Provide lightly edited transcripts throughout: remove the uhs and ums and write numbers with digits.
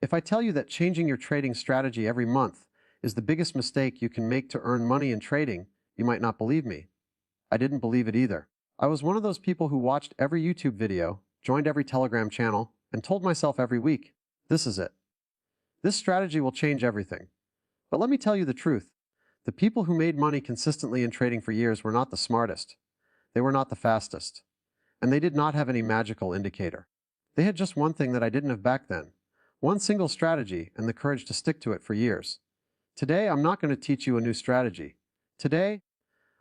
If I tell you that changing your trading strategy every month is the biggest mistake you can make to earn money in trading, you might not believe me. I didn't believe it either. I was one of those people who watched every YouTube video, joined every Telegram channel, and told myself every week, this is it. This strategy will change everything. But let me tell you the truth. The people who made money consistently in trading for years were not the smartest. They were not the fastest. And they did not have any magical indicator. They had just one thing that I didn't have back then. One single strategy and the courage to stick to it for years. Today, I'm not going to teach you a new strategy. Today,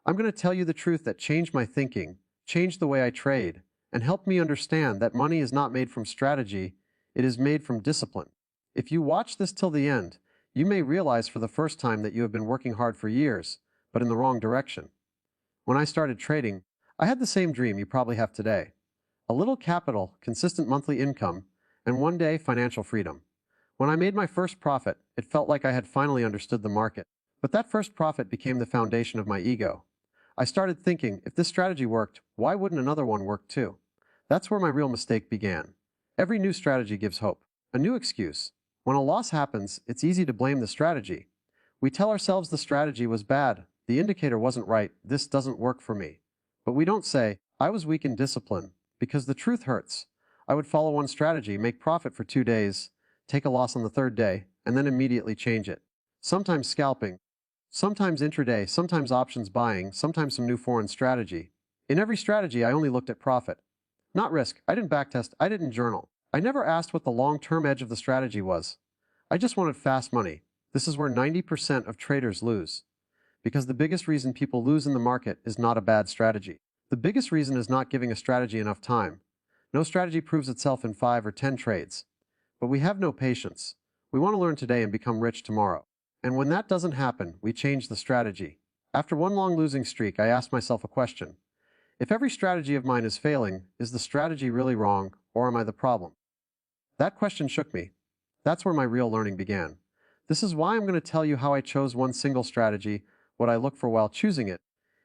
I'm going to tell you the truth that changed my thinking, changed the way I trade, and helped me understand that money is not made from strategy, it is made from discipline. If you watch this till the end, you may realize for the first time that you have been working hard for years, but in the wrong direction. When I started trading, I had the same dream you probably have today. A little capital, consistent monthly income, and one day financial freedom. When I made my first profit, it felt like I had finally understood the market. But that first profit became the foundation of my ego. I started thinking, if this strategy worked, why wouldn't another one work too? That's where my real mistake began. Every new strategy gives hope, a new excuse. When a loss happens, it's easy to blame the strategy. We tell ourselves the strategy was bad, the indicator wasn't right, this doesn't work for me. But we don't say, I was weak in discipline, because the truth hurts. I would follow one strategy, make profit for 2 days, take a loss on the third day, and then immediately change it. Sometimes scalping, sometimes intraday, sometimes options buying, sometimes some new foreign strategy. In every strategy, I only looked at profit. Not risk. I didn't backtest. I didn't journal. I never asked what the long-term edge of the strategy was. I just wanted fast money. This is where 90% of traders lose. Because the biggest reason people lose in the market is not a bad strategy. The biggest reason is not giving a strategy enough time. No strategy proves itself in 5 or 10 trades. But we have no patience. We want to learn today and become rich tomorrow. And when that doesn't happen, we change the strategy. After one long losing streak, I asked myself a question. If every strategy of mine is failing, is the strategy really wrong, or am I the problem? That question shook me. That's where my real learning began. This is why I'm going to tell you how I chose one single strategy, what I look for while choosing it,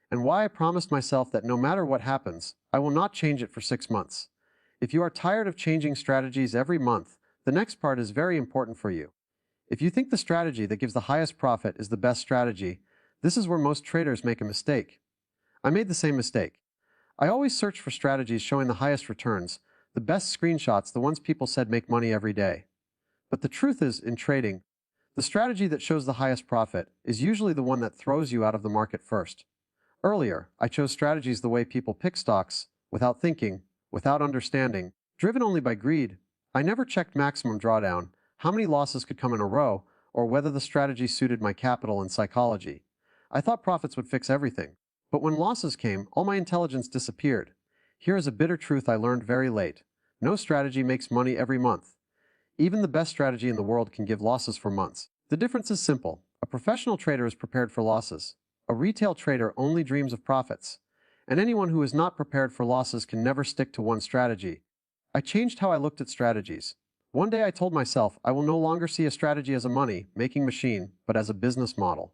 and why I promised myself that no matter what happens, I will not change it for 6 months. If you are tired of changing strategies every month, the next part is very important for you. If you think the strategy that gives the highest profit is the best strategy, this is where most traders make a mistake. I made the same mistake. I always search for strategies showing the highest returns, the best screenshots, the ones people said make money every day. But the truth is, in trading, the strategy that shows the highest profit is usually the one that throws you out of the market first. Earlier, I chose strategies the way people pick stocks, without thinking, without understanding, driven only by greed. I never checked maximum drawdown, how many losses could come in a row, or whether the strategy suited my capital and psychology. I thought profits would fix everything. But when losses came, all my intelligence disappeared. Here is a bitter truth I learned very late. No strategy makes money every month. Even the best strategy in the world can give losses for months. The difference is simple. A professional trader is prepared for losses. A retail trader only dreams of profits. And anyone who is not prepared for losses can never stick to one strategy. I changed how I looked at strategies. One day I told myself I will no longer see a strategy as a money-making machine, but as a business model.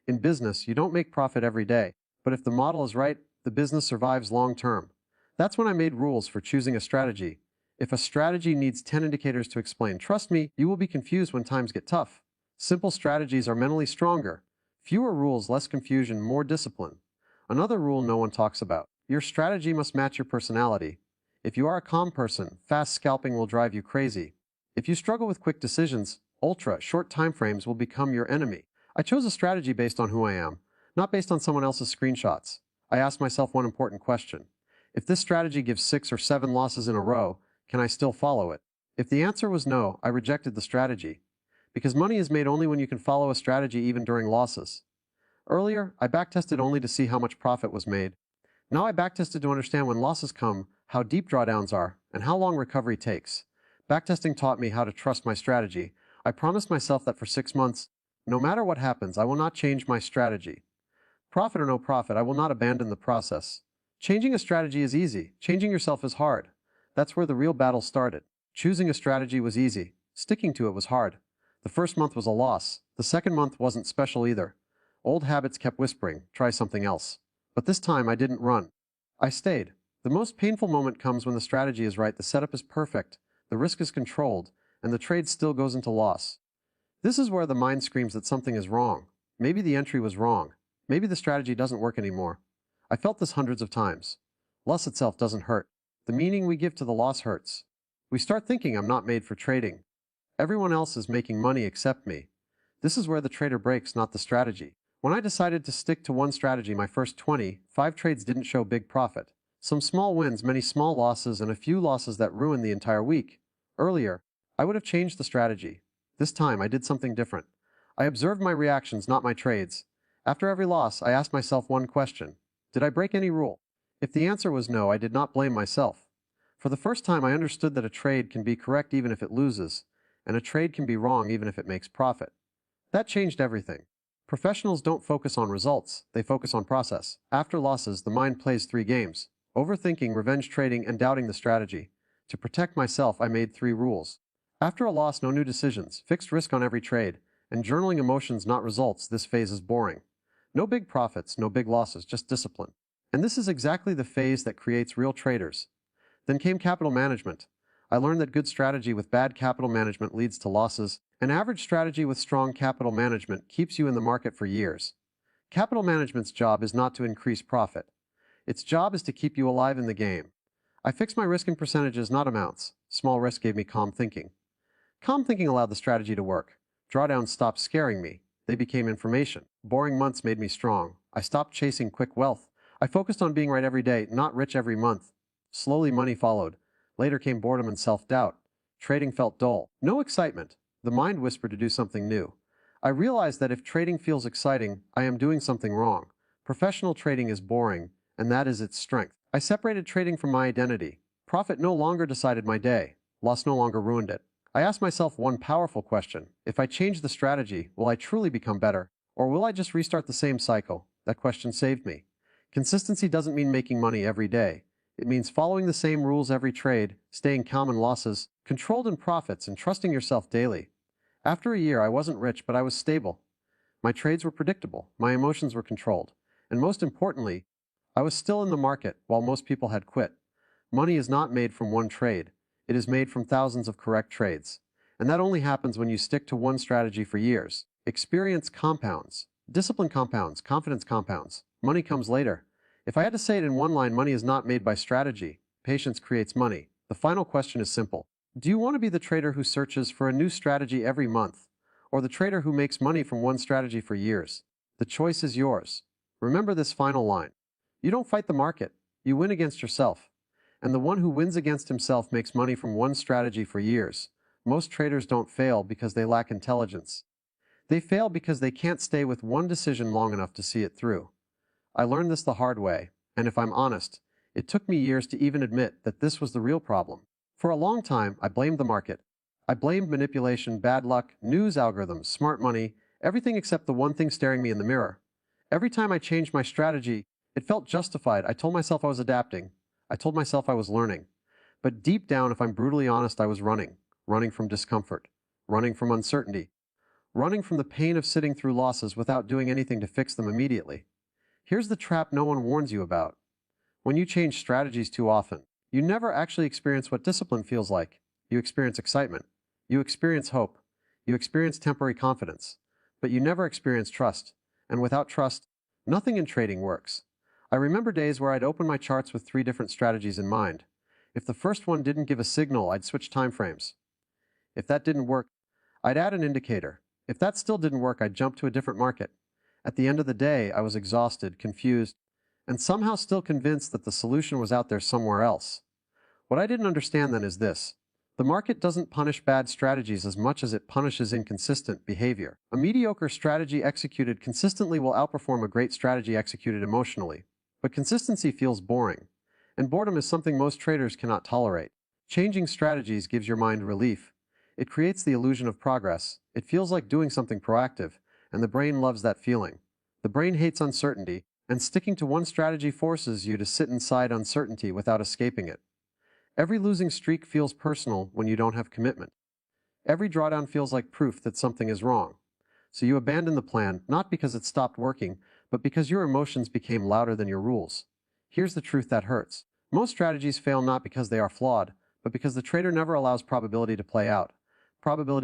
In business, you don't make profit every day, but if the model is right, the business survives long term. That's when I made rules for choosing a strategy. If a strategy needs 10 indicators to explain, trust me, you will be confused when times get tough. Simple strategies are mentally stronger. Fewer rules, less confusion, more discipline. Another rule no one talks about. Your strategy must match your personality. If you are a calm person, fast scalping will drive you crazy. If you struggle with quick decisions, ultra-short timeframes will become your enemy. I chose a strategy based on who I am, not based on someone else's screenshots. I asked myself one important question. If this strategy gives 6 or 7 losses in a row, can I still follow it? If the answer was no, I rejected the strategy. Because money is made only when you can follow a strategy even during losses. Earlier, I backtested only to see how much profit was made. Now I backtested to understand when losses come, how deep drawdowns are, and how long recovery takes. Backtesting taught me how to trust my strategy. I promised myself that for 6 months, no matter what happens, I will not change my strategy. Profit or no profit, I will not abandon the process. Changing a strategy is easy. Changing yourself is hard. That's where the real battle started. Choosing a strategy was easy. Sticking to it was hard. The first month was a loss. The second month wasn't special either. Old habits kept whispering, try something else. But this time I didn't run. I stayed. The most painful moment comes when the strategy is right, the setup is perfect, the risk is controlled, and the trade still goes into loss. This is where the mind screams that something is wrong. Maybe the entry was wrong. Maybe the strategy doesn't work anymore. I felt this hundreds of times. Loss itself doesn't hurt. The meaning we give to the loss hurts. We start thinking I'm not made for trading. Everyone else is making money except me. This is where the trader breaks, not the strategy. When I decided to stick to one strategy, my first 25 trades didn't show big profit. Some small wins, many small losses, and a few losses that ruined the entire week. Earlier, I would have changed the strategy. This time, I did something different. I observed my reactions, not my trades. After every loss, I asked myself one question. Did I break any rule? If the answer was no, I did not blame myself. For the first time, I understood that a trade can be correct even if it loses, and a trade can be wrong even if it makes profit. That changed everything. Professionals don't focus on results, they focus on process. After losses, the mind plays 3 games: overthinking, revenge trading, and doubting the strategy. To protect myself, I made 3 rules. After a loss, no new decisions, fixed risk on every trade, and journaling emotions, not results. This phase is boring. No big profits, no big losses, just discipline. And this is exactly the phase that creates real traders. Then came capital management. I learned that good strategy with bad capital management leads to losses. An average strategy with strong capital management keeps you in the market for years. Capital management's job is not to increase profit. Its job is to keep you alive in the game. I fixed my risk in percentages, not amounts. Small risk gave me calm thinking. Calm thinking allowed the strategy to work. Drawdowns stopped scaring me. They became information. Boring months made me strong. I stopped chasing quick wealth. I focused on being right every day, not rich every month. Slowly, money followed. Later came boredom and self-doubt. Trading felt dull. No excitement. The mind whispered to do something new. I realized that if trading feels exciting, I am doing something wrong. Professional trading is boring, and that is its strength. I separated trading from my identity. Profit no longer decided my day. Loss no longer ruined it. I asked myself one powerful question. If I change the strategy, will I truly become better? Or will I just restart the same cycle? That question saved me. Consistency doesn't mean making money every day. It means following the same rules every trade, staying calm in losses, controlled in profits, and trusting yourself daily. After a year, I wasn't rich, but I was stable. My trades were predictable, my emotions were controlled, and most importantly, I was still in the market while most people had quit. Money is not made from one trade. It is made from thousands of correct trades. And that only happens when you stick to one strategy for years. Experience compounds. Discipline compounds. Confidence compounds. Money comes later. If I had to say it in one line, money is not made by strategy. Patience creates money. The final question is simple. Do you want to be the trader who searches for a new strategy every month, or the trader who makes money from one strategy for years? The choice is yours. Remember this final line. You don't fight the market. You win against yourself. And the one who wins against himself makes money from one strategy for years. Most traders don't fail because they lack intelligence. They fail because they can't stay with one decision long enough to see it through. I learned this the hard way, and if I'm honest, it took me years to even admit that this was the real problem. For a long time, I blamed the market. I blamed manipulation, bad luck, news algorithms, smart money, everything except the one thing staring me in the mirror. Every time I changed my strategy, it felt justified. I told myself I was adapting. I told myself I was learning. But deep down, if I'm brutally honest, I was running. Running from discomfort. Running from uncertainty. Running from the pain of sitting through losses without doing anything to fix them immediately. Here's the trap no one warns you about. When you change strategies too often, you never actually experience what discipline feels like. You experience excitement. You experience hope. You experience temporary confidence. But you never experience trust. And without trust, nothing in trading works. I remember days where I'd open my charts with 3 different strategies in mind. If the first one didn't give a signal, I'd switch time frames. If that didn't work, I'd add an indicator. If that still didn't work, I'd jump to a different market. At the end of the day, I was exhausted, confused, and somehow still convinced that the solution was out there somewhere else. What I didn't understand then is this. The market doesn't punish bad strategies as much as it punishes inconsistent behavior. A mediocre strategy executed consistently will outperform a great strategy executed emotionally. But consistency feels boring, and boredom is something most traders cannot tolerate. Changing strategies gives your mind relief. It creates the illusion of progress. It feels like doing something proactive, and the brain loves that feeling. The brain hates uncertainty, and sticking to one strategy forces you to sit inside uncertainty without escaping it. Every losing streak feels personal when you don't have commitment. Every drawdown feels like proof that something is wrong. So you abandon the plan, not because it stopped working, but because your emotions became louder than your rules. Here's the truth that hurts. Most strategies fail not because they are flawed, but because the trader never allows probability to play out. probability